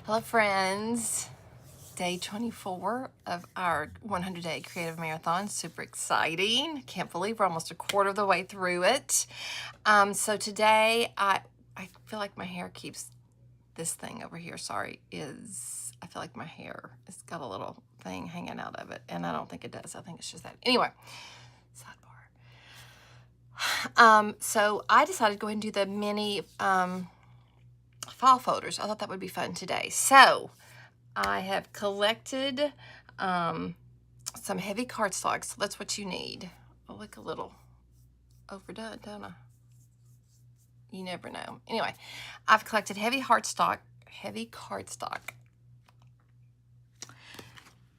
Hello friends, day 24 of our 100-day creative marathon. Super exciting. Can't believe we're almost a quarter of the way through it. So today I feel like my hair keeps, this thing over here, I feel like my hair has got a little thing hanging out of it, and I don't think it does. I think it's just that. Anyway, sidebar. So I decided to go ahead and do the mini file folders. I thought that would be fun today. So I have collected some heavy cardstock. So that's what you need. I look a little overdone, don't I? You never know. Anyway, I've collected heavy cardstock.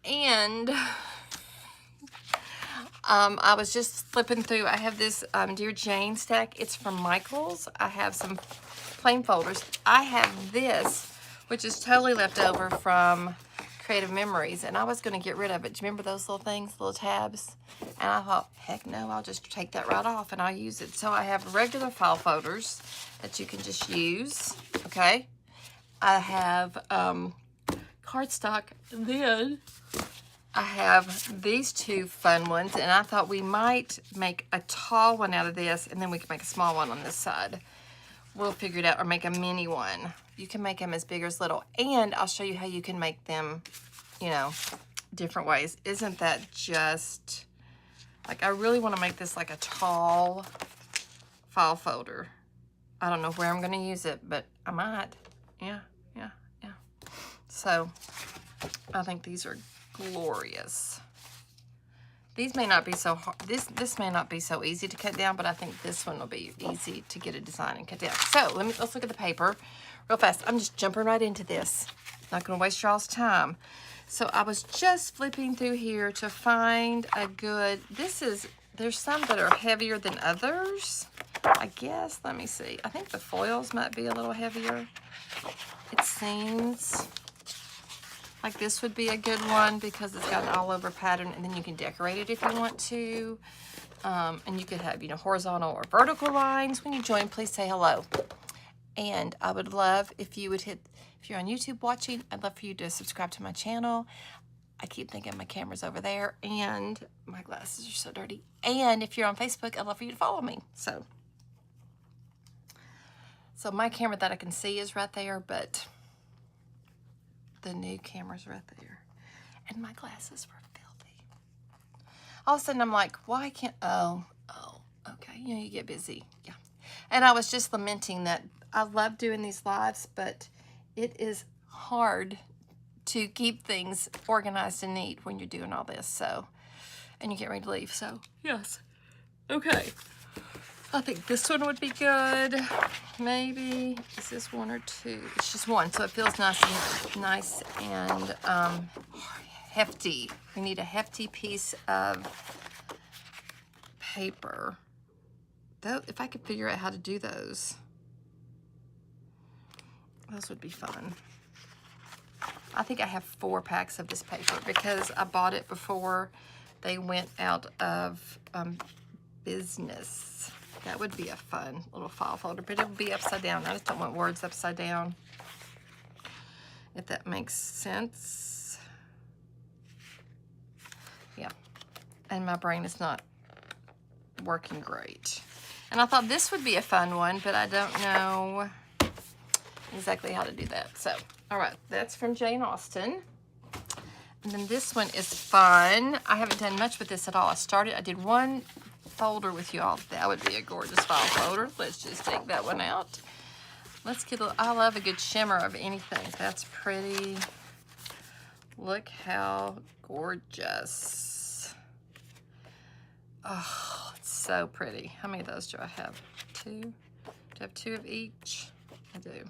And I was just flipping through. I have this Dear Jane stack. It's from Michaels. I have some plain folders. I have this, which is totally left over from Creative Memories, and I was going to get rid of it. Do you remember those little things, little tabs? And I thought, heck no, I'll just take that right off and I'll use it. So I have regular file folders that you can just use, okay? I have cardstock, and then I have these two fun ones, and I thought we might make a tall one out of this, and then we can make a small one on this side. We'll figure it out, or make a mini one. You can make them as big or as little, and I'll show you how you can make them, you know, different ways. Isn't that just, like, I really want to make this like a tall file folder. I don't know where I'm going to use it, but I might. Yeah. So, I think these are glorious. These may not be so hard. This may not be so easy to cut down, but I think this one will be easy to get a design and cut down. So let's look at the paper real fast. I'm just jumping right into this. Not going to waste y'all's time. So I was just flipping through here to find a good. There's some that are heavier than others, I guess. Let me see. I think the foils might be a little heavier. It seems like this would be a good one because it's got an all-over pattern, and then you can decorate it if you want to. And you could have, you know, horizontal or vertical lines. When you join, please say hello. And I would love if you would if you're on YouTube watching, I'd love for you to subscribe to my channel. I keep thinking my camera's over there, and my glasses are so dirty. And if you're on Facebook, I'd love for you to follow me. So my camera that I can see is right there, but the new camera's right there. And my glasses were filthy. All of a sudden I'm like, why can't, oh, okay. You know, you get busy. Yeah. And I was just lamenting that I love doing these lives, but it is hard to keep things organized and neat when you're doing all this. So, and you get ready to leave. So, yes. Okay. I think this one would be good. Maybe, is this one or two? It's just one, so it feels nice and hefty. We need a hefty piece of paper. Though, if I could figure out how to do those would be fun. I think I have 4 packs of this paper because I bought it before they went out of business. That would be a fun little file folder, but it would be upside down. I just don't want words upside down, if that makes sense. Yeah, and my brain is not working great. And I thought this would be a fun one, but I don't know exactly how to do that. So, all right, that's from Jane Austen. And then this one is fun. I haven't done much with this at all. I did one folder with you all. That would be a gorgeous file folder. Let's just take that one out. Let's get I love a good shimmer of anything. That's pretty. Look how gorgeous. Oh, it's so pretty. How many of those do I have? 2? Do I have 2 of each? I do.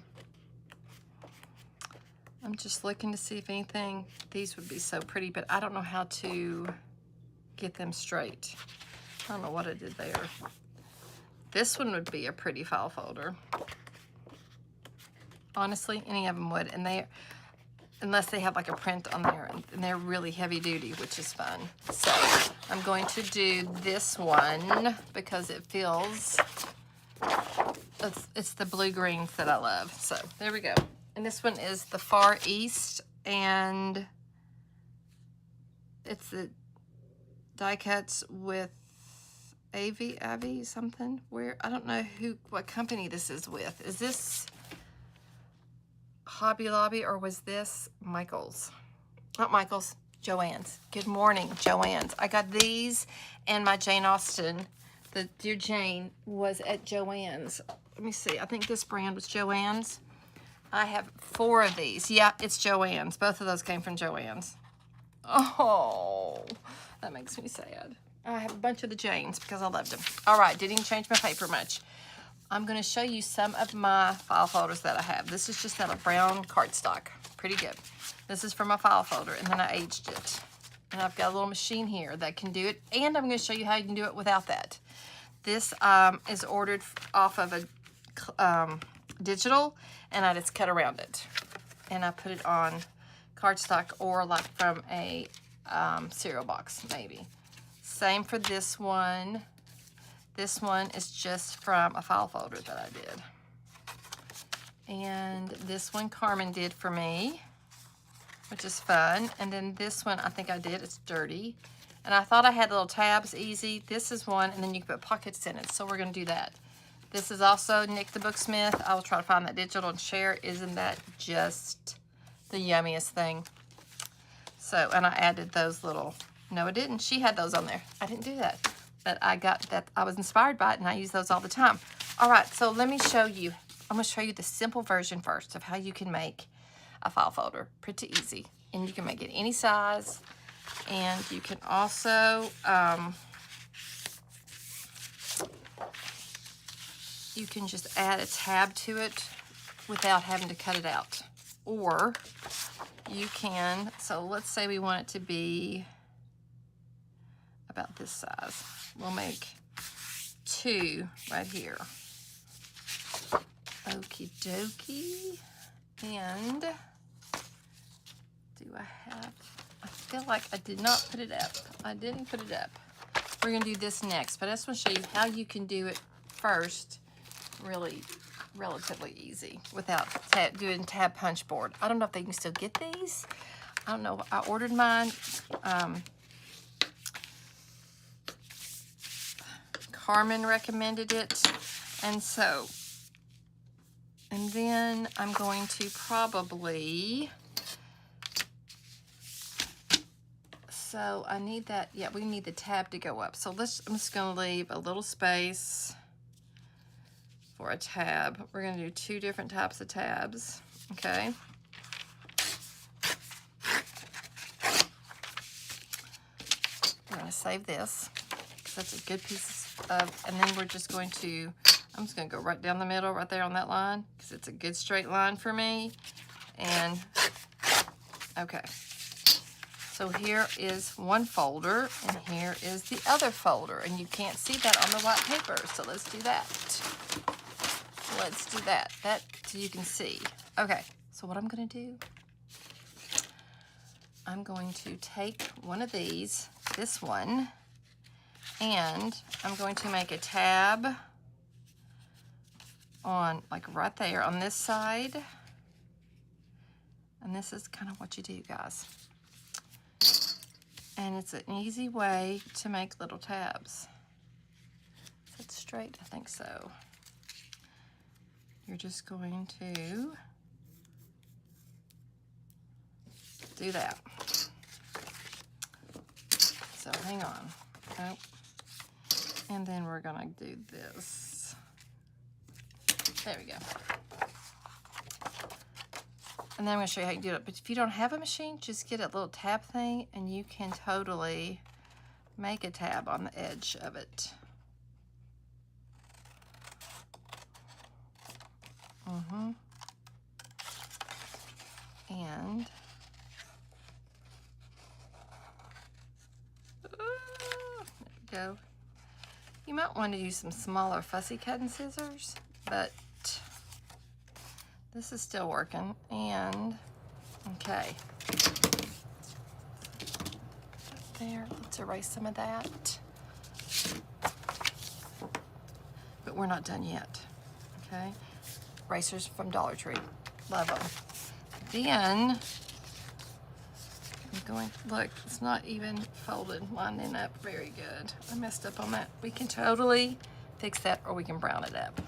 I'm just looking to see if anything, these would be so pretty, but I don't know how to get them straight. I don't know what I did there. This one would be a pretty file folder. Honestly, any of them would. And unless they have like a print on there, and they're really heavy duty, which is fun. So I'm going to do this one because it feels, it's the blue greens that I love. So there we go. And this one is the Far East, and it's the die cuts with Avi something. Where, I don't know what company this is with. Is this Hobby Lobby or was this Michael's? Not Michael's, Joann's. Good morning, Joann's. I got these and my Jane Austen. The Dear Jane was at Joann's. Let me see. I think this brand was Joann's. I have 4 of these. Yeah, it's Joann's. Both of those came from Joann's. Oh, that makes me sad. I have a bunch of the Janes because I loved them. All right, didn't even change my paper much. I'm going to show you some of my file folders that I have. This is just out of brown cardstock. Pretty good. This is for my file folder, and then I aged it. And I've got a little machine here that can do it, and I'm going to show you how you can do it without that. This is ordered off of a digital, and I just cut around it. And I put it on cardstock or like from a cereal box, maybe. Same for this one. This one is just from a file folder that I did. And this one Carmen did for me, which is fun. And then this one I think I did, it's dirty. And I thought I had little tabs, easy. This is one, and then you can put pockets in it, so we're gonna do that. This is also Nick the Booksmith. I will try to find that digital and share. Isn't that just the yummiest thing? So, and I added those little, no I didn't, she had those on there. I didn't do that. But I got that, I was inspired by it, and I use those all the time. All right, so let me show you. I'm gonna show you the simple version first of how you can make a file folder. Pretty easy. And you can make it any size. And you can also, you can just add a tab to it without having to cut it out. Or you can, so let's say we want it to be about this size. We'll make 2 right here. Okie dokie. And do I have, I feel like I did not put it up. I didn't put it up. We're gonna do this next, but I just wanna show you how you can do it first, really relatively easy without doing tab punch board. I don't know if they can still get these. I don't know, I ordered mine. Carmen recommended it, and so, and then I'm going to probably, so I need that, yeah, we need the tab to go up. So I'm just gonna leave a little space for a tab. We're gonna do 2 different types of tabs, okay? We're gonna save this, because that's a good piece of, and then we're just going to, I'm just gonna go right down the middle, right there on that line, because it's a good straight line for me. And, okay. So here is one folder, and here is the other folder, and you can't see that on the white paper, so let's do that. Let's do that, so you can see. Okay, so what I'm gonna do, I'm going to take one of these, this one, and I'm going to make a tab on, like right there on this side. And this is kind of what you do, guys. And it's an easy way to make little tabs. Is it straight? I think so. You're just going to do that. So hang on. Oh. And then we're gonna do this. There we go. And then I'm gonna show you how you do it. But if you don't have a machine, just get a little tab thing and you can totally make a tab on the edge of it. And there we go. You might want to use some smaller fussy cutting scissors, but this is still working. And okay, there, let's erase some of that. But we're not done yet. Okay, erasers from Dollar Tree. Love them. Then, I'm going, look, it's not even folded, lining up very good. I messed up on that. We can totally fix that, or we can brown it up.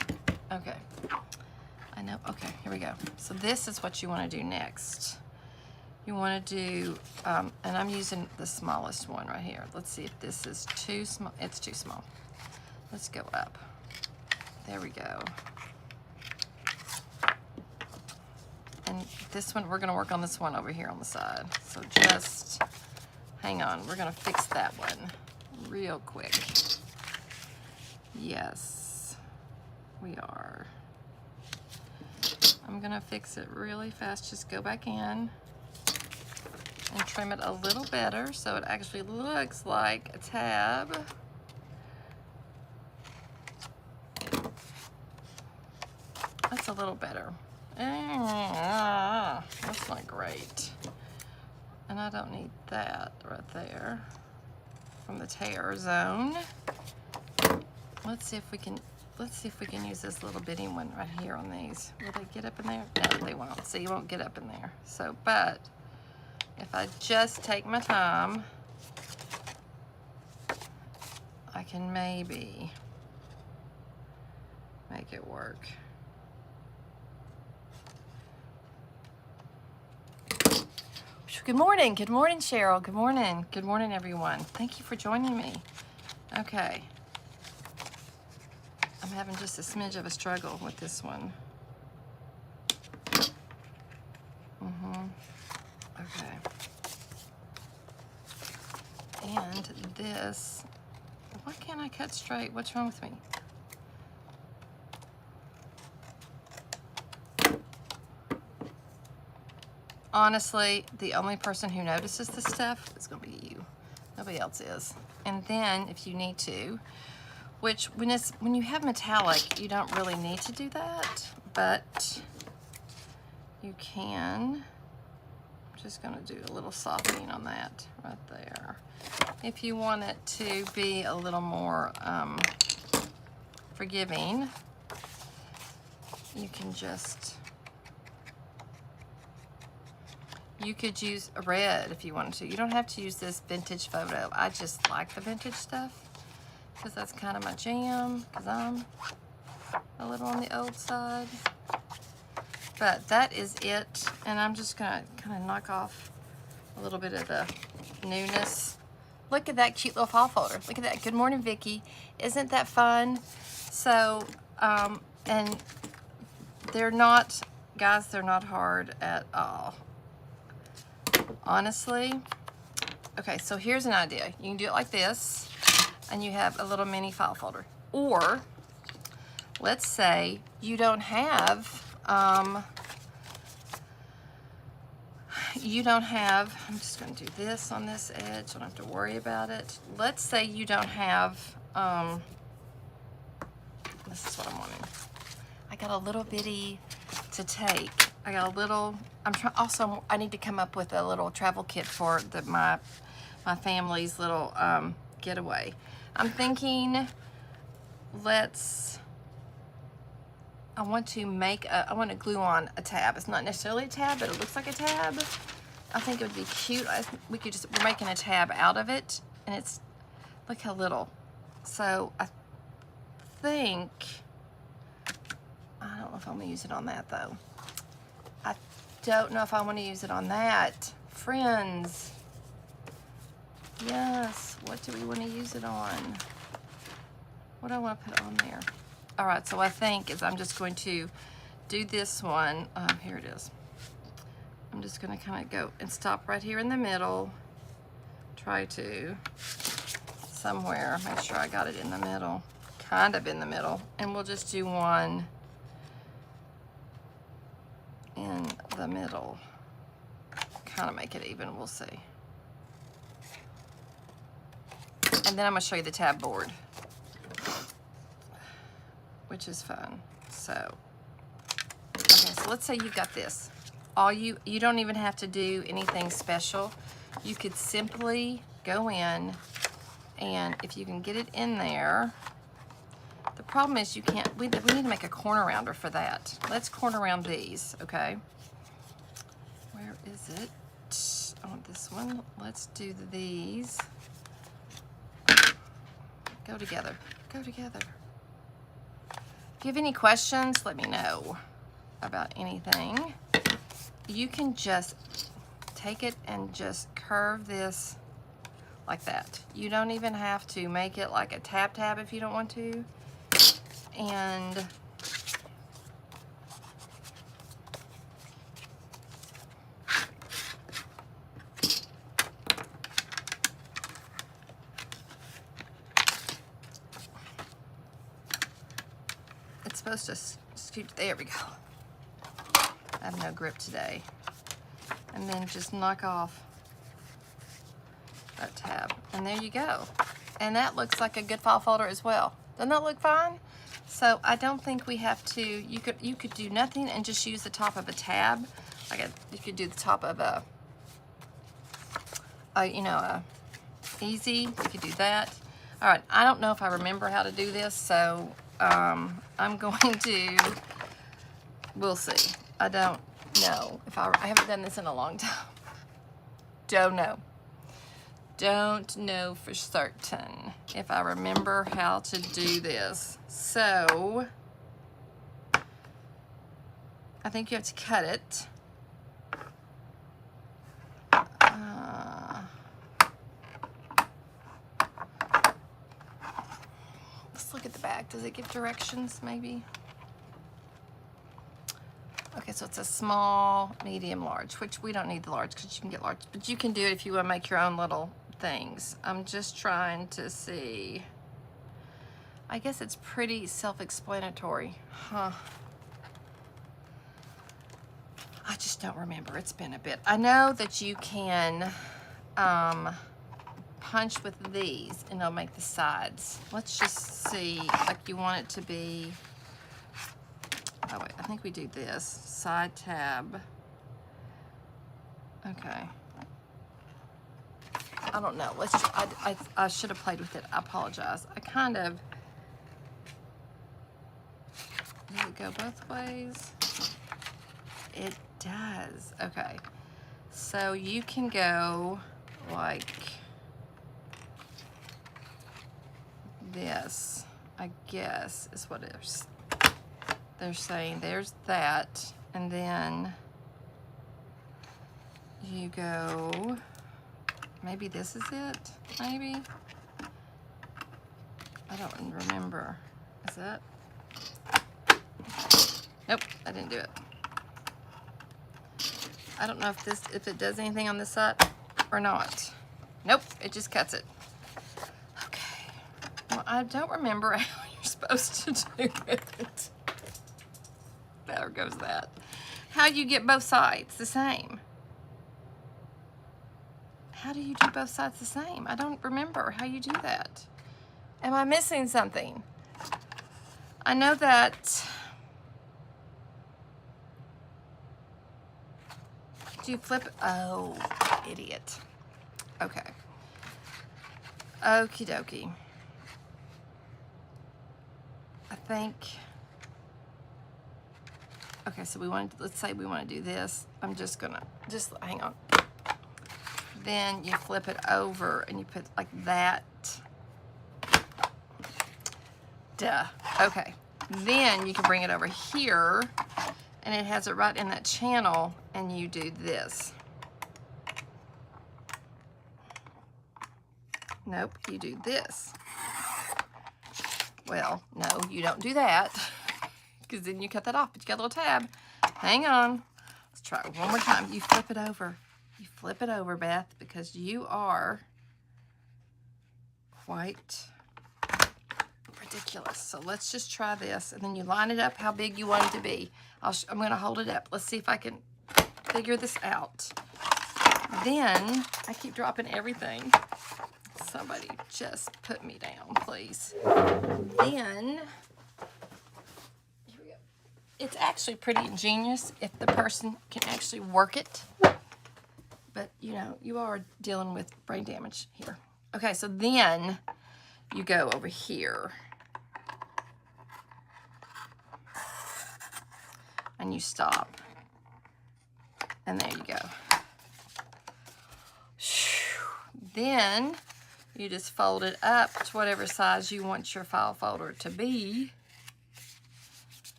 Okay. I know, okay, here we go. So this is what you want to do next. You want to do, and I'm using the smallest one right here. Let's see if this is too small. It's too small. Let's go up. There we go. And this one, we're going to work on this one over here on the side. So just hang on. We're going to fix that one real quick. Yes, we are. I'm going to fix it really fast. Just go back in and trim it a little better so it actually looks like a tab. That's a little better. That's not great. And I don't need that right there from the tear zone. Let's see if we can use this little bitty one right here on these. Will they get up in there? No, they won't. So you won't get up in there. So, but if I just take my time, I can maybe make it work. Good morning, Cheryl. Good morning, everyone. Thank you for joining me. Okay. I'm having just a smidge of a struggle with this one. Okay. And this, why can't I cut straight? What's wrong with me? Honestly, the only person who notices this stuff is going to be you. Nobody else is. And then if you need to, which when you have metallic, you don't really need to do that, but you can. I'm just going to do a little softening on that right there. If you want it to be a little more forgiving, you can just, you could use a red if you wanted to. You don't have to use this vintage photo. I just like the vintage stuff because that's kind of my jam, because I'm a little on the old side. But that is it, and I'm just gonna kind of knock off a little bit of the newness. Look at that cute little file folder. Look at that. Good morning, Vicki. Isn't that fun? So, and they're not, guys, they're not hard at all. Honestly. Okay, so here's an idea. You can do it like this, and you have a little mini file folder. Or, let's say you don't have, I'm just going to do this on this edge, so I don't have to worry about it. Let's say you don't have, this is what I'm wanting. I got a little bitty to take. I got a little, also, I need to come up with a little travel kit for my family's little getaway. I'm thinking, I want to glue on a tab. It's not necessarily a tab, but it looks like a tab. I think it would be cute. We're making a tab out of it, and it's, look how little. So I think, I don't know if I'm gonna use it on that though. I don't know if I want to use it on that. Friends. Yes, what do we want to use it on? What do I want to put on there? All right, so I think is I'm just going to do this one. Here it is. I'm just going to kind of go and stop right here in the middle. Try to somewhere, make sure I got it in the middle, kind of in the middle. And we'll just do one in the middle. Kind of make it even, we'll see. And then I'm going to show you the tab board, which is fun. So, okay, so let's say you've got this. You don't even have to do anything special. You could simply go in, and if you can get it in there, the problem is you can't, we need to make a corner rounder for that. Let's corner round these, okay? Where is it? I want this one. Let's do these. Go together. Go together. If you have any questions, let me know about anything. You can just take it and just curve this like that. You don't even have to make it like a tab if you don't want to. And it's supposed to scoot. There we go. I have no grip today. And then just knock off that tab. And there you go. And that looks like a good file folder as well. Doesn't that look fine? So I don't think we have to, you could do nothing and just use the top of a tab. You could do the top of a easy, you could do that. All right, I don't know if I remember how to do this, so I'm going to, we'll see. I don't know if I haven't done this in a long time. Don't know for certain if I remember how to do this. So I think you have to cut it. Let's look at the back. Does it give directions maybe? Okay, so it's a small, medium, large, which we don't need the large because you can get large, but you can do it if you want to make your own little things. I'm just trying to see. I guess it's pretty self-explanatory. Huh. I just don't remember. It's been a bit. I know that you can punch with these and it'll make the sides. Let's just see, like you want it to be, oh wait, I think we do this. Side tab. Okay. I don't know. Let's. I should have played with it. I apologize. I kind of. Does it go both ways? It does. Okay. So you can go like this, I guess, is what they're saying. There's that. And then you go, maybe this is it, maybe? I don't remember. Is that? Nope, I didn't do it. I don't know if it does anything on this side or not. Nope, it just cuts it. Okay. Well, I don't remember how you're supposed to do it. There goes that. How do you get both sides the same? How do you do both sides the same? I don't remember how you do that. Am I missing something? I know that. Do you flip? Oh, idiot. Okay. Okie dokie. I think. Okay, so let's say we want to do this. I'm just gonna, hang on. Then you flip it over and you put like that. Duh. Okay. Then you can bring it over here and it has it right in that channel and you do this. Nope, you do this. Well, no, you don't do that because then you cut that off, but you got a little tab. Hang on. Let's try it one more time. You flip it over. You flip it over, Beth, because you are quite ridiculous. So let's just try this, and then you line it up how big you want it to be. I'm going to hold it up. Let's see if I can figure this out. Then, I keep dropping everything. Somebody just put me down, please. Then, here we go. It's actually pretty ingenious if the person can actually work it. But, you know, you are dealing with brain damage here. Okay, so then you go over here. and you stop. And there you go. Then you just fold it up to whatever size you want your file folder to be.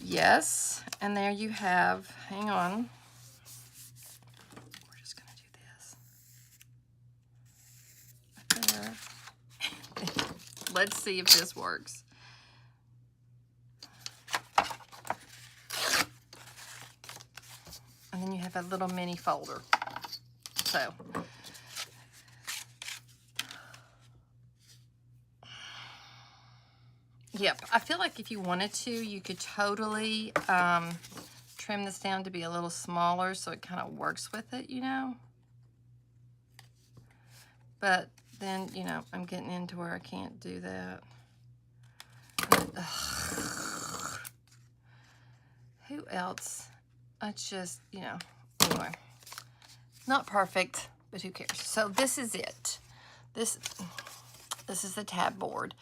Yes, and there you have, hang on. We're just gonna do this. Right there. Let's see if this works. And then you have a little mini folder. So, yep, I feel like if you wanted to, you could totally trim this down to be a little smaller so it kind of works with it, you know. But then, you know, I'm getting into where I can't do that. Who else? I just, you know, anyway. Not perfect, but who cares? So this is it. This is the tab board.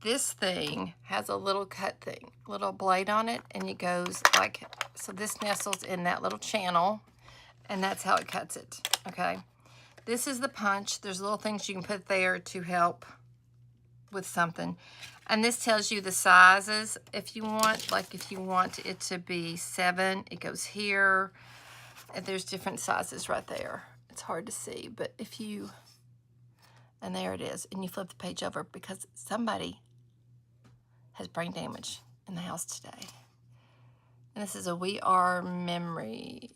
This thing has a little cut thing, little blade on it, and it goes like, so this nestles in that little channel, and that's how it cuts it, okay? This is the punch. There's little things you can put there to help with something. And this tells you the sizes if you want. Like if you want it to be 7, it goes here. And there's different sizes right there. It's hard to see, but if you, and there it is, and you flip the page over because somebody has brain damage in the house today. And this is a We Are Memory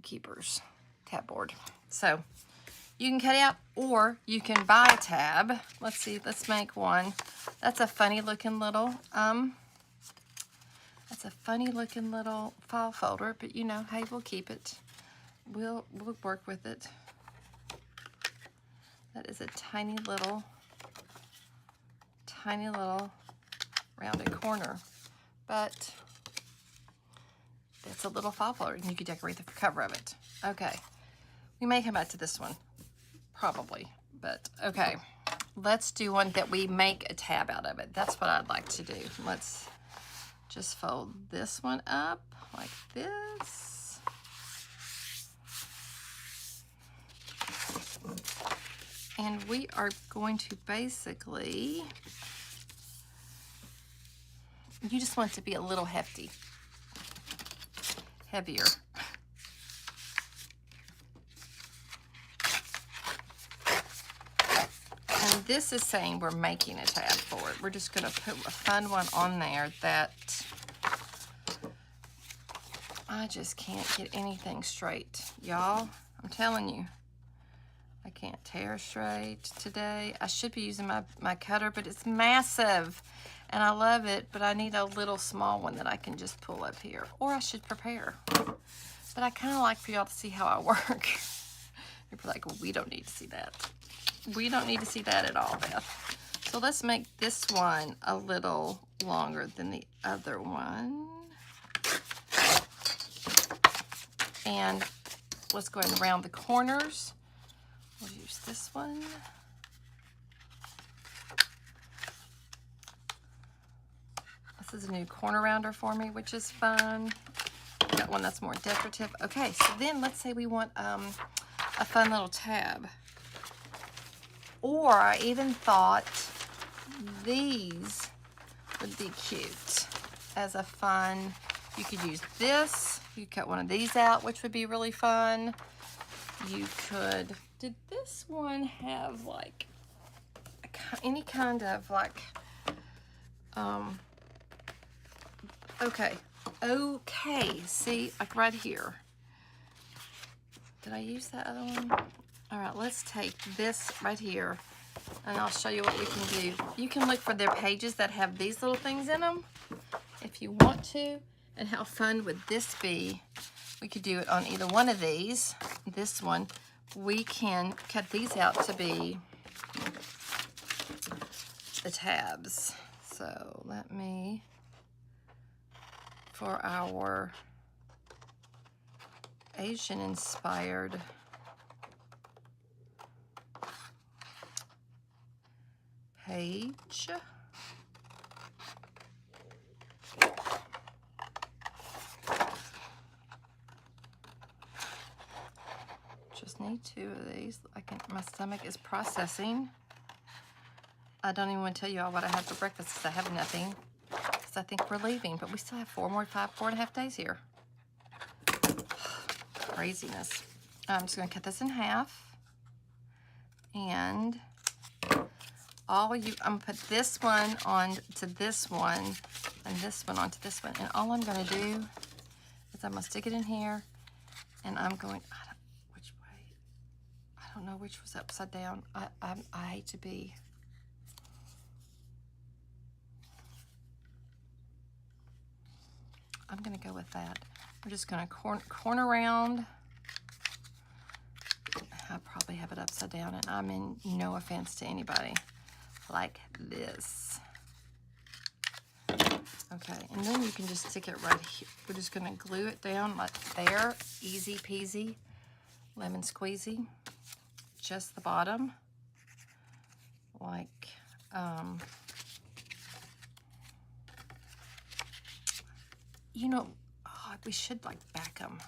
Keepers tab board. So you can cut it out, or you can buy a tab. Let's see, let's make one. That's a funny looking little, file folder, but you know, hey, we'll keep it. We'll work with it. That is a tiny little rounded corner, but it's a little file folder, and you could decorate the cover of it. Okay, we may come back to this one. Probably, but okay. Let's do one that we make a tab out of it. That's what I'd like to do. Let's just fold this one up like this. And we are going to basically, you just want it to be a little heavier. This is saying we're making a tab for it. We're just going to put a fun one on there that I just can't get anything straight. Y'all, I'm telling you, I can't tear straight today. I should be using my cutter, but it's massive. And I love it, but I need a little small one that I can just pull up here. Or I should prepare. But I kind of like for y'all to see how I work. You're like, well, we don't need to see that. We don't need to see that at all, Beth. So let's make this one a little longer than the other one. And let's go ahead and round the corners. We'll use this one. This is a new corner rounder for me, which is fun. Got one that's more decorative. Okay, so then let's say we want a fun little tab. Or I even thought these would be cute as a fun. You could use this. You could cut one of these out, which would be really fun. You could, did this one have like any kind of like, okay, see, like right here. Did I use that other one? All right, let's take this right here, and I'll show you what we can do. You can look for their pages that have these little things in them if you want to. And how fun would this be? We could do it on either one of these. This one, we can cut these out to be the tabs. So let me, for our Asian inspired page, just need 2 of these. My stomach is processing. I don't even want to tell you all what I had for breakfast because I have nothing. Because I think we're leaving, but we still have 4.5 days here. Craziness. I'm just going to cut this in half. And I'm going to put this one on to this one and this one onto this one. And all I'm going to do is I'm going to stick it in here and I'm going, which way? I don't know which was upside down. I hate to be. I'm going to go with that. We're just going to corner around. I probably have it upside down, and I mean no offense to anybody. Like this. Okay, and then you can just stick it right here. We're just going to glue it down like there. Easy peasy, lemon squeezy. Just the bottom. Like, you know, we should like back them.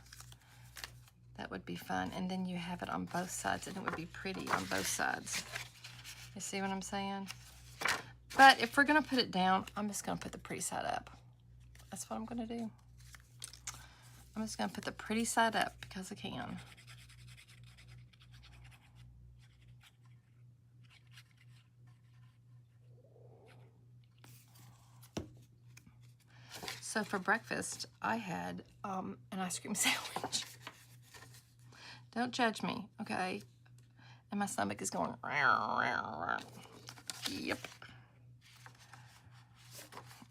That would be fun. And then you have it on both sides and it would be pretty on both sides. You see what I'm saying? But if we're gonna put it down, I'm just gonna put the pretty side up. That's what I'm gonna do. I'm just gonna put the pretty side up because I can. So for breakfast, I had an ice cream sandwich. Don't judge me, okay? And my stomach is going, yep.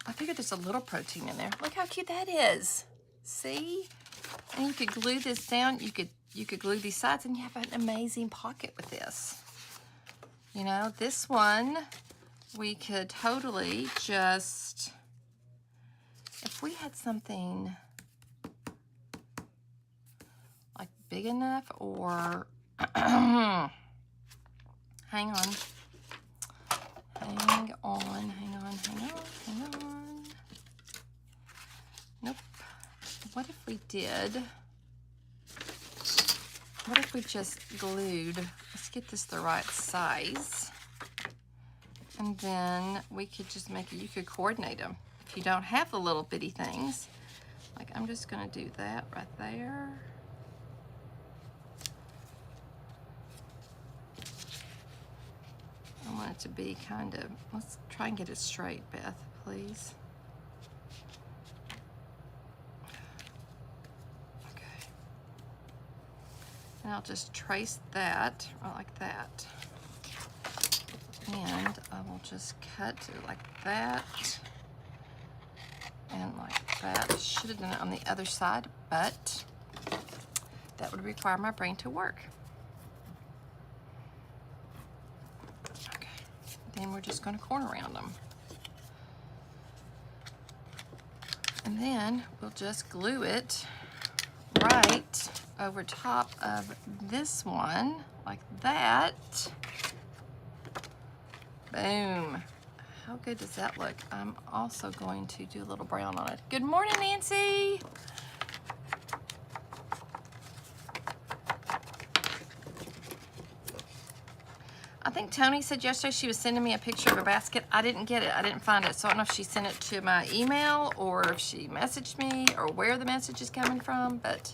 I figured there's a little protein in there. Look how cute that is. See? And you could glue this down. You could glue these sides and you have an amazing pocket with this. You know, this one, we could totally just, if we had something like big enough or, hang on. Nope. What if we did, what if we just glued, let's get this the right size. And then we could just make it, you could coordinate them. If you don't have the little bitty things, like I'm just gonna do that right there. I want it to be kind of, let's try and get it straight, Beth, please. Okay. And I'll just trace that, like that. And I will just cut it like that. And like that. Should have done it on the other side, but that would require my brain to work. And we're just going to corner around them. And then we'll just glue it right over top of this one, like that. Boom. How good does that look? I'm also going to do a little brown on it. Good morning, Nancy. I think Tony said yesterday she was sending me a picture of a basket. I didn't get it. I didn't find it. So I don't know if she sent it to my email or if she messaged me or where the message is coming from. But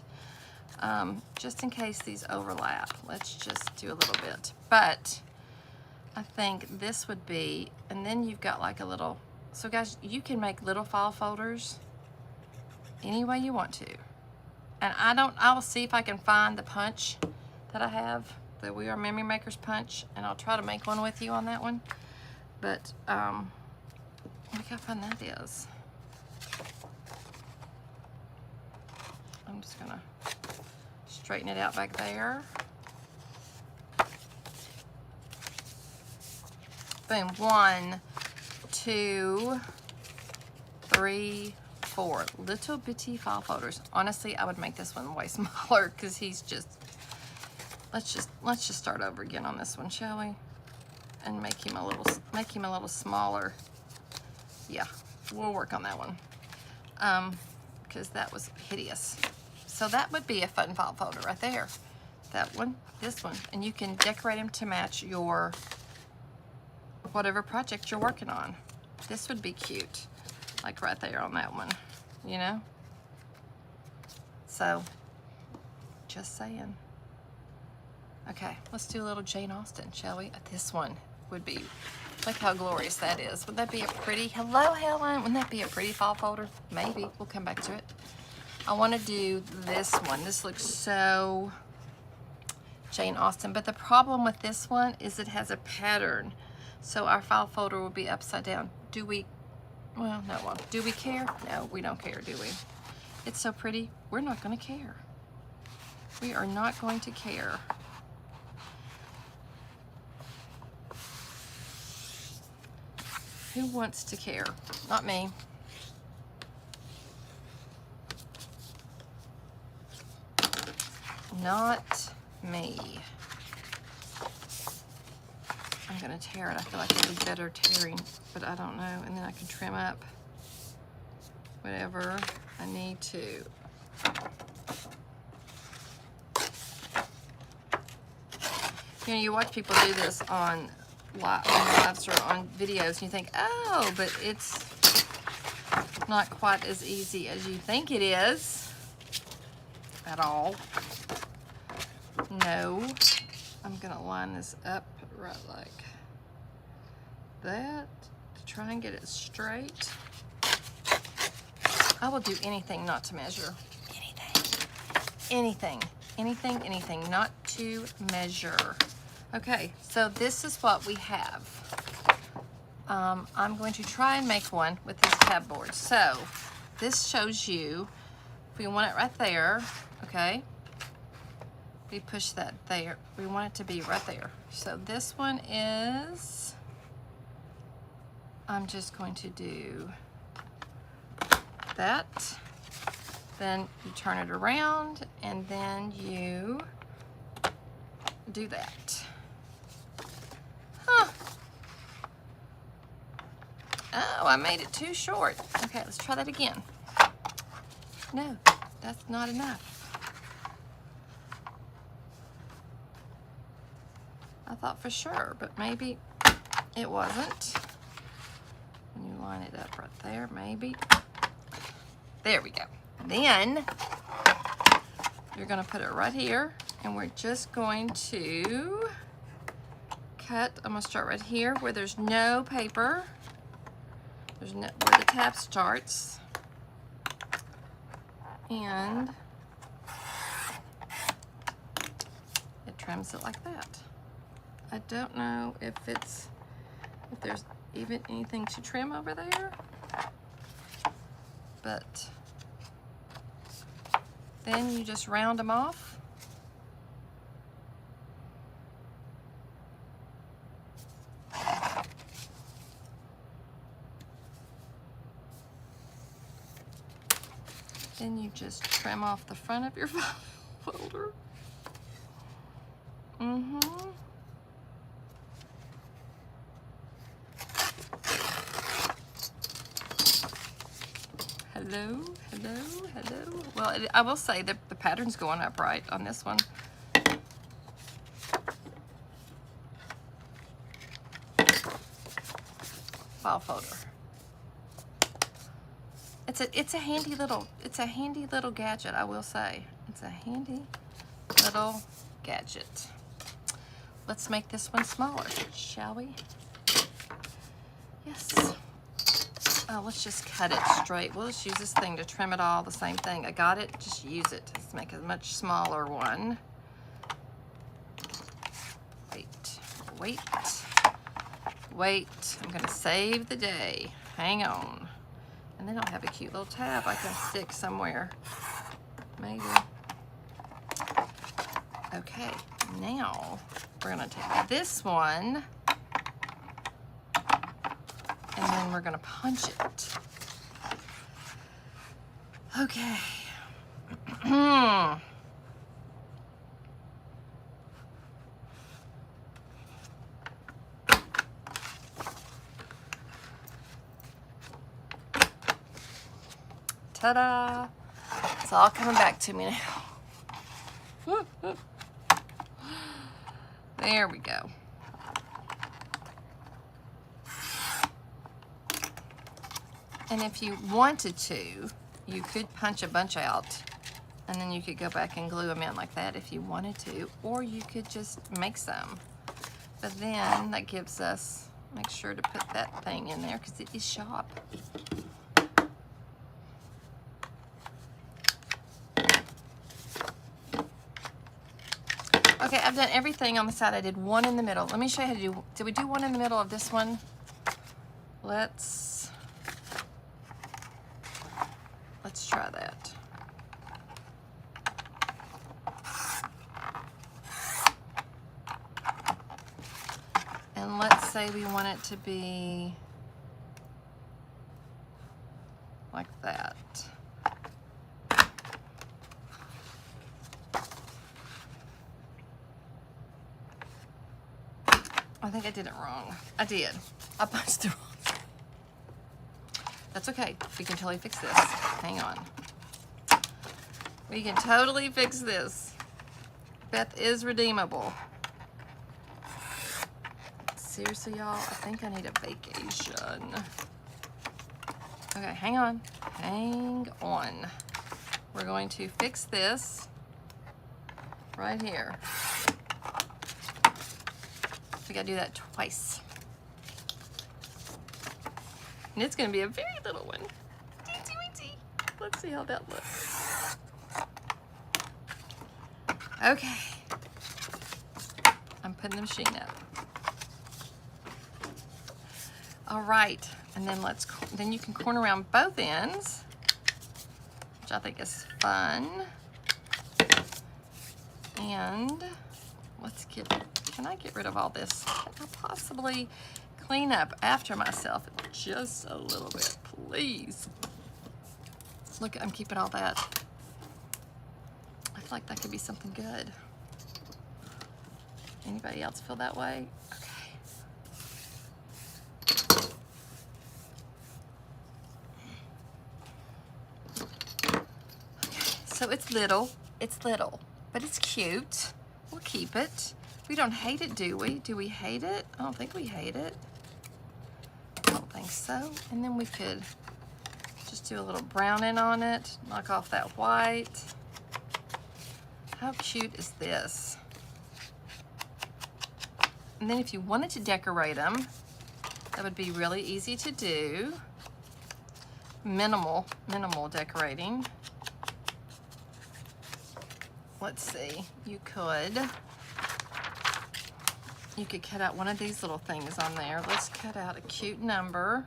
just in case these overlap, let's just do a little bit. But I think this would be, and then you've got like a little, so guys, you can make little file folders any way you want to. And I will see if I can find the punch that I have. The We Are Memory Makers punch, and I'll try to make one with you on that one. But look how fun that is. I'm just gonna straighten it out back there. Boom. 1, 2, 3, 4 little bitty file folders. Honestly, I would make this one way smaller because he's just. Let's just start over again on this one, shall we? And make him a little smaller. Yeah, we'll work on that one. Because that was hideous. So that would be a fun file folder right there. that one, this one, and you can decorate them to match your whatever project you're working on. This would be cute, like right there on that one, you know? So, just saying. Okay, let's do a little Jane Austen, shall we? This one would be, look how glorious that is. Would that be a pretty, hello Helen, wouldn't that be a pretty fall folder? Maybe, we'll come back to it. I want to do this one. This looks so Jane Austen, but the problem with this one is it has a pattern. So our file folder will be upside down. Do we, well, no, well, do we care? No, we don't care, do we? It's so pretty, we're not going to care. We are not going to care. Who wants to care? Not me. Not me. I'm gonna tear it. I feel like it'd be better tearing, but I don't know. And then I can trim up whatever I need to. You know, you watch people do this on lives or on videos, and you think, oh, but it's not quite as easy as you think it is at all. No, I'm gonna line this up right like that to try and get it straight. I will do anything not to measure. Anything not to measure. Okay, so this is what we have. I'm going to try and make one with this tab board. So this shows you, if we want it right there, okay, we push that there. We want it to be right there. So this one is, I'm just going to do that. Then you turn it around and then you do that. Huh. Oh, I made it too short. Okay, let's try that again. No, that's not enough. I thought for sure, but maybe it wasn't. And you line it up right there, maybe. There we go. Then you're gonna put it right here, and we're just going to cut. I'm gonna start right here where there's no paper. There's no, where the tab starts, and it trims it like that. I don't know if there's even anything to trim over there, but then you just round them off. Then you just trim off the front of your folder. Hello, hello, hello. Well, I will say that the pattern's going up right on this one. File folder. It's a handy little gadget, I will say. It's a handy little gadget. Let's make this one smaller, shall we? Yes. Oh, let's just cut it straight. We'll just use this thing to trim it all, the same thing. I got it, just use it. Let's make a much smaller one. Wait. I'm gonna save the day. Hang on. And then I'll have a cute little tab I can stick somewhere. Maybe. Okay, now we're gonna take this one and then we're gonna punch it. Okay. Ta-da! It's all coming back to me now. There we go. And if you wanted to, you could punch a bunch out and then you could go back and glue them in like that if you wanted to, or you could just make some. But then that gives us, make sure to put that thing in there because it is sharp. Okay, I've done everything on the side. I did one in the middle. Let me show you how to do, did we do one in the middle of this one? Let's try that. And let's say we want it to be like that. I think I did it wrong. I did. I punched it wrong. That's okay. We can totally fix this. Hang on. We can totally fix this. Beth is redeemable. Seriously, y'all, I think I need a vacation. Okay, hang on. Hang on. We're going to fix this right here. We gotta do that twice. And it's gonna be a very little one. Teensy weensy. Let's see how that looks. Okay. I'm putting the machine up. All right, and then then you can corner around both ends, which I think is fun. And can I get rid of all this? Can I possibly clean up after myself just a little bit, please? Look, I'm keeping all that. I feel like that could be something good. Anybody else feel that way? So it's little, but it's cute. We'll keep it. We don't hate it, do we? Do we hate it? I don't think we hate it. I don't think so. And then we could just do a little browning on it, knock off that white. How cute is this? And then if you wanted to decorate them, that would be really easy to do. Minimal decorating. Let's see, you could cut out one of these little things on there. Let's cut out a cute number.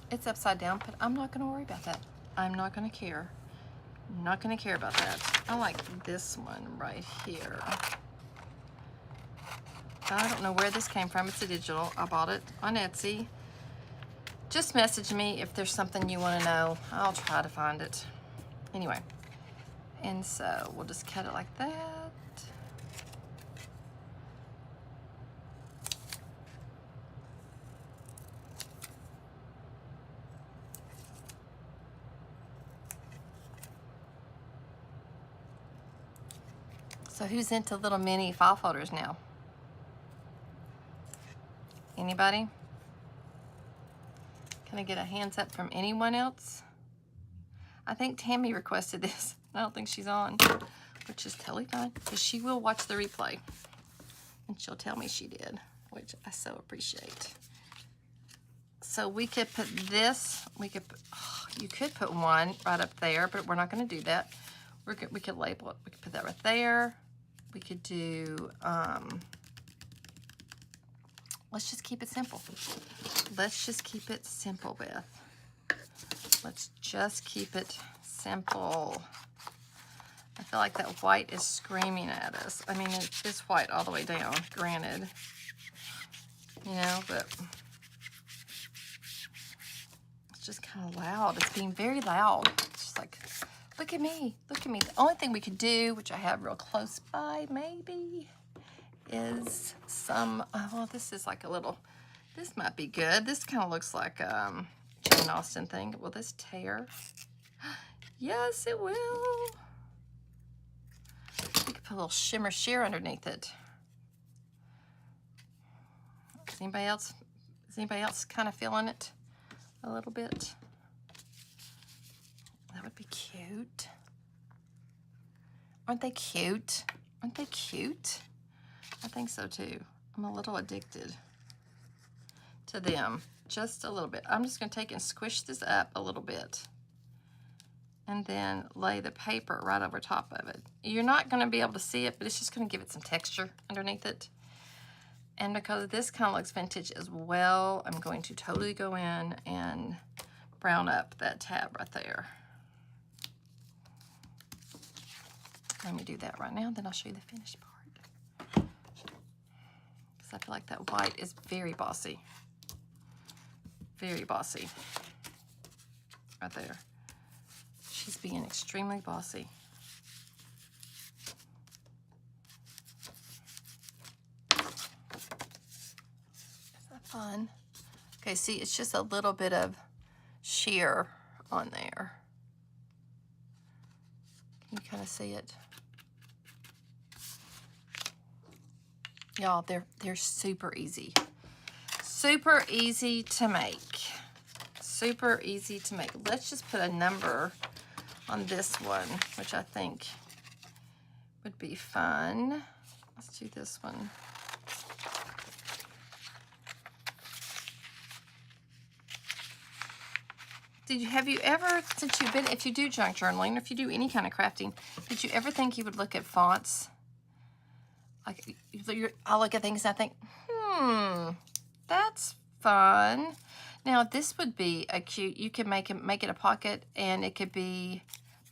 It's upside down, but I'm not gonna worry about that. I'm not gonna care. I'm not gonna care about that. I like this one right here. I don't know where this came from. It's a digital. I bought it on Etsy. Just message me if there's something you want to know. I'll try to find it. Anyway, and so we'll just cut it like that. So who's into little mini file folders now? Anybody? Can I get a hands up from anyone else? I think Tammy requested this. I don't think she's on, which is totally fine, because she will watch the replay. And she'll tell me she did, which I so appreciate. So we could put this, you could put one right up there, but we're not gonna do that. We could label it. We could put that right there. We could do, let's just keep it simple. Let's just keep it simple, Beth. Let's just keep it simple. I feel like that white is screaming at us. I mean, it's white all the way down, granted. You know, but it's just kind of loud. It's being very loud. It's just like, look at me, look at me. The only thing we could do, which I have real close by maybe, is some, well, this is like a little, this might be good. This kind of looks like Jane Austen thing. Will this tear? Yes, it will. You could put a little shimmer sheer underneath it. Is anybody else kind of feeling it a little bit? That would be cute. Aren't they cute? Aren't they cute? I think so too. I'm a little addicted to them, just a little bit. I'm just gonna take and squish this up a little bit and then lay the paper right over top of it. You're not gonna be able to see it, but it's just gonna give it some texture underneath it. And because this kind of looks vintage as well, I'm going to totally go in and brown up that tab right there. Let me do that right now, then I'll show you the finished part. Because I feel like that white is very bossy. Very bossy. Right there. She's being extremely bossy. Is that fun? Okay, see, it's just a little bit of sheer on there. Can you kind of see it? Y'all, they're super easy. Super easy to make. Super easy to make. Let's just put a number on this one, which I think would be fun. Let's do this one. Have you ever, since you've been, if you do junk journaling, or if you do any kind of crafting, did you ever think you would look at fonts? Like, I'll look at things and I think, that's fun. Now this would be a cute, you can make it a pocket, and it could be,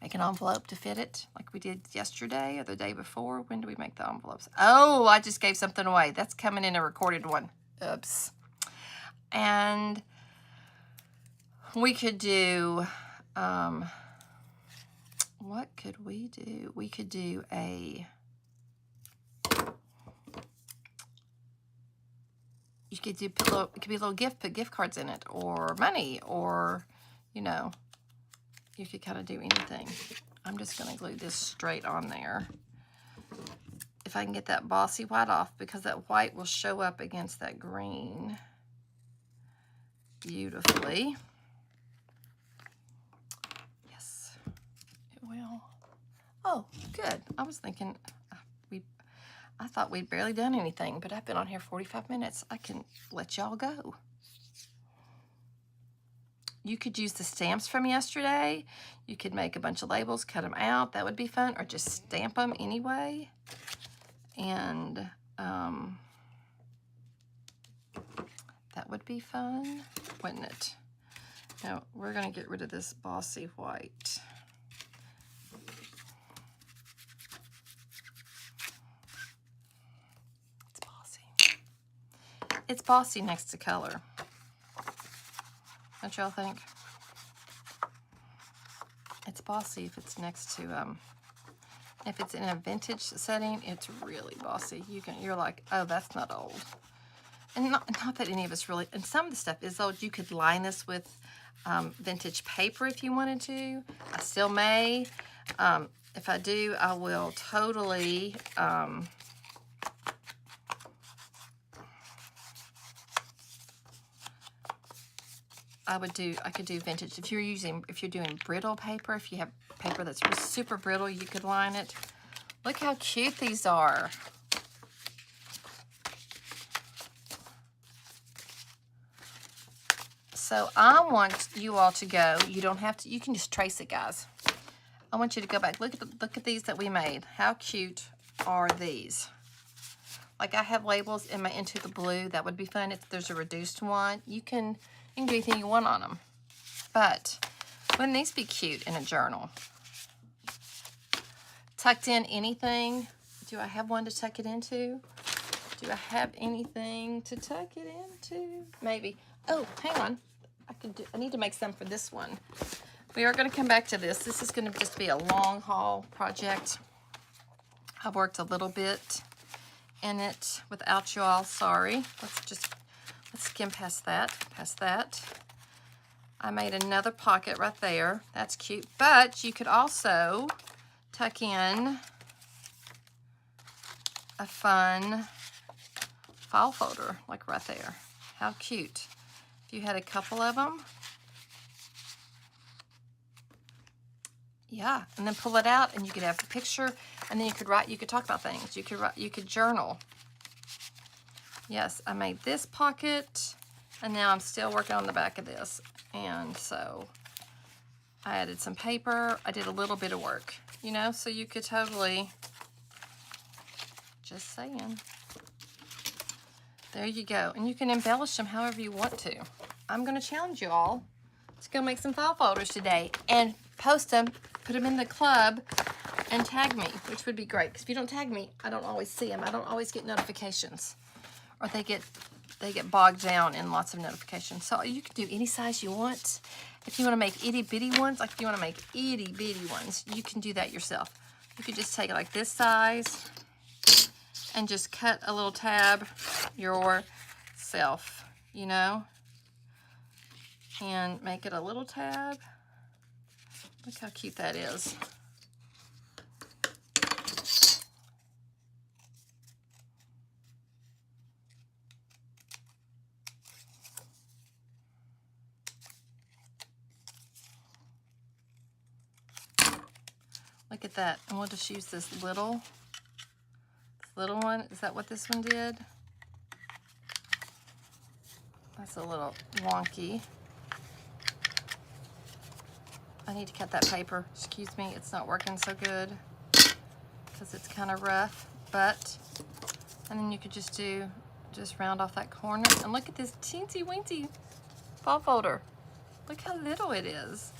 make an envelope to fit it, like we did yesterday or the day before. When do we make the envelopes? Oh, I just gave something away. That's coming in a recorded one. Oops. And we could do, what could we do? We could do a, you could do, it could be a little gift, put gift cards in it, or money, or, you know, you could kind of do anything. I'm just going to glue this straight on there. If I can get that bossy white off, because that white will show up against that green beautifully. Yes, it will. Oh, good. I was thinking, I thought we'd barely done anything, but I've been on here 45 minutes. I can let y'all go. You could use the stamps from yesterday. You could make a bunch of labels, cut them out. That would be fun. Or just stamp them anyway. And that would be fun, wouldn't it? Now, we're going to get rid of this bossy white. It's bossy next to color. Don't y'all think? It's bossy if it's next to, if it's in a vintage setting, it's really bossy. You're like, oh, that's not old. And not that any of us really, and some of the stuff is old. You could line this with vintage paper if you wanted to. I still may. If I do, I will totally, I could do vintage. If you're doing brittle paper, if you have paper that's super brittle, you could line it. Look how cute these are. So I want you all to go. You don't have to, you can just trace it, guys. I want you to go back. Look at these that we made. How cute are these? Like, I have labels in my Into the Blue. That would be fun if there's a reduced one. You can do anything you want on them. But wouldn't these be cute in a journal? Tucked in anything? Do I have one to tuck it into? Do I have anything to tuck it into? Maybe. Oh, hang on. I need to make some for this one. We are going to come back to this. This is going to just be a long haul project. I've worked a little bit in it without you all. Sorry. Let's skim past that. I made another pocket right there. That's cute. But you could also tuck in a fun file folder, like right there. How cute. If you had a couple of them. Yeah, and then pull it out and you could have the picture, and then you could write, you could talk about things. You could write, you could journal. Yes, I made this pocket, and now I'm still working on the back of this. And so I added some paper. I did a little bit of work, you know, so you could totally, just saying. There you go. And you can embellish them however you want to. I'm going to challenge you all to go make some file folders today and post them, put them in the club, and tag me, which would be great. Because if you don't tag me, I don't always see them. I don't always get notifications. Or they get bogged down in lots of notifications. So you can do any size you want. If you want to make itty bitty ones, like if you want to make itty bitty ones, you can do that yourself. You could just take it like this size and just cut a little tab yourself, you know, and make it a little tab. Look how cute that is. Look at that. And we'll just use this little one. Is that what this one did? That's a little wonky. I need to cut that paper. Excuse me, it's not working so good because it's kind of rough, but, and then you could just round off that corner. And look at this teensy weensy file folder. Look how little it is.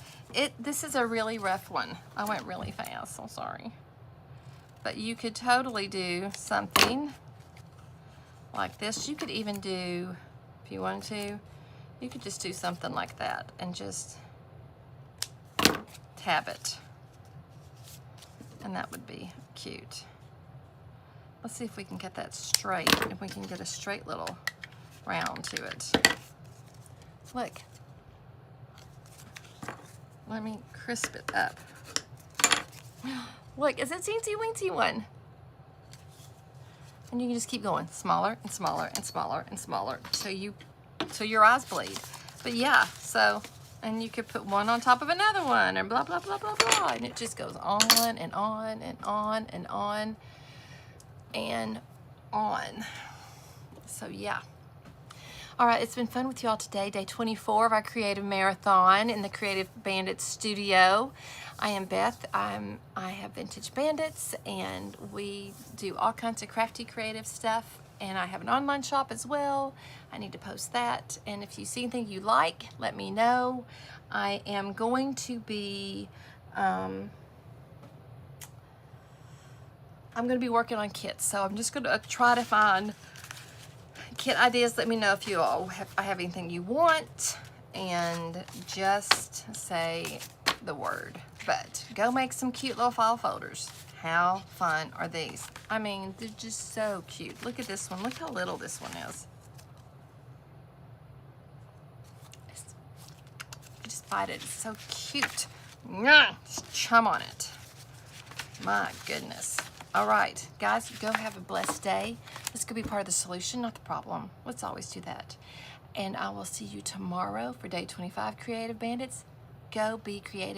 This is a really rough one. I went really fast, I'm sorry. But you could totally do something like this. You could even do, if you wanted to, you could just do something like that and just tab it. And that would be cute. Let's see if we can get that straight, if we can get a straight little round to it. Look. Let me crisp it up. Look, it's a teensy weensy one. And you can just keep going, smaller and smaller and smaller and smaller till your eyes bleed. But yeah, so, and you could put one on top of another one and blah, blah, blah, blah, blah. And it just goes on and on and on and on and on. So yeah. All right, it's been fun with y'all today. Day 24 of our creative marathon in the Creative Bandits studio. I am Beth. I have Vintage Bandits, and we do all kinds of crafty creative stuff. And I have an online shop as well. I need to post that. And if you see anything you like, let me know. I am going to be I'm going to be working on kits, so I'm just going to try to find kit ideas. Let me know if you all have anything you want, and just say the word. But go make some cute little file folders. How fun are these? I mean, they're just so cute. Look at this one. Look how little this one is. You just bite it. It's so cute. Just chum on it. My goodness. All right, guys, go have a blessed day. This could be part of the solution, not the problem. Let's always do that. And I will see you tomorrow for day 25, Creative Bandits. Go be creative.